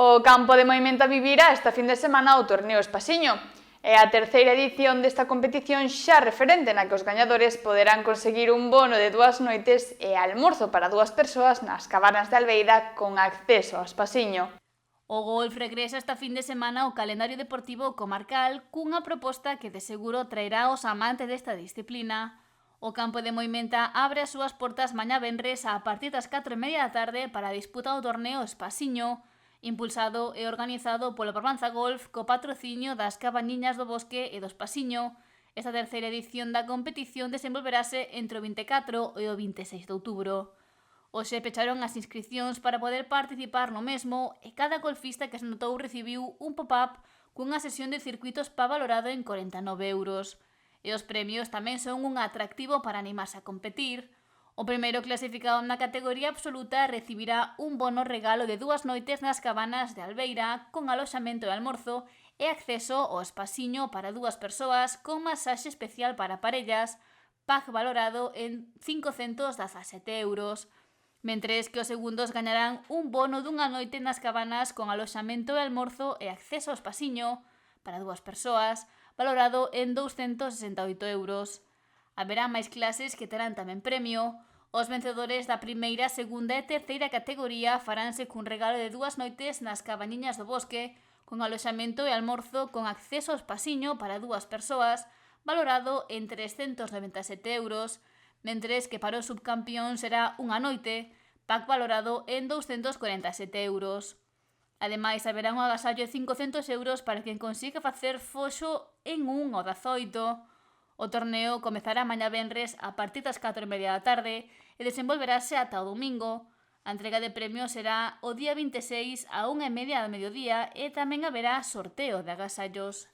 O Campo de Moimenta vivirá esta fin de semana o torneo Espasiño. É a terceira edición desta competición xa referente na que os gañadores poderán conseguir un bono de 2 noites e almorzo para 2 persoas nas cabanas de Albeira con acceso ao Espasiño. O golf regresa esta fin de semana ao calendario deportivo comarcal cunha proposta que de seguro traerá aos amantes desta disciplina. O Campo de Moimenta abre as súas portas mañá venres a partir das 4:30 da tarde para a disputa do torneo Espasiño, impulsado e organizado polo Barbanza Golf co patrocinio das Cabaniñas do Bosque e do Espasiño. Esta terceira edición da competición desenvolverase entre o 24 e o 26 de outubro. Hoxe pecharon as inscricións para poder participar no mesmo e cada golfista que se anotou recibiu un pop-up cunha sesión de circuitos spa valorado en 49 euros. E os premios tamén son un atractivo para animarse a competir. O primeiro clasificado na categoría absoluta recibirá un bono regalo de 2 noites nas cabanas de Albeira con aloxamento e almorzo e acceso ao Espasiño para 2 persoas con masaxe especial para parellas, pack valorado en 517 euros. Mentres que os segundos gañarán un bono dunha noite nas cabanas con aloxamento e almorzo e acceso ao Espasiño para 2 persoas, valorado en 268 euros. Haberá máis clases que terán tamén premio. Os vencedores da primeira, segunda e terceira categoría faránse cun regalo de 2 noites nas Cabaniñas do Bosque, con aloxamento e almorzo con acceso ao Espasiño para 2 persoas, valorado en 397 euros, mentres que para o subcampión será unha noite, pack valorado en 247 euros. Ademais, haberá un agasallo de 500 euros para quen consiga facer foxo en 1 ao 18. O torneo comezará mañá venres a partir das 4:30 da tarde e desenvolverase ata o domingo. A entrega de premios será o día 26 a 1:30 do mediodía e tamén haberá sorteo de agasallos.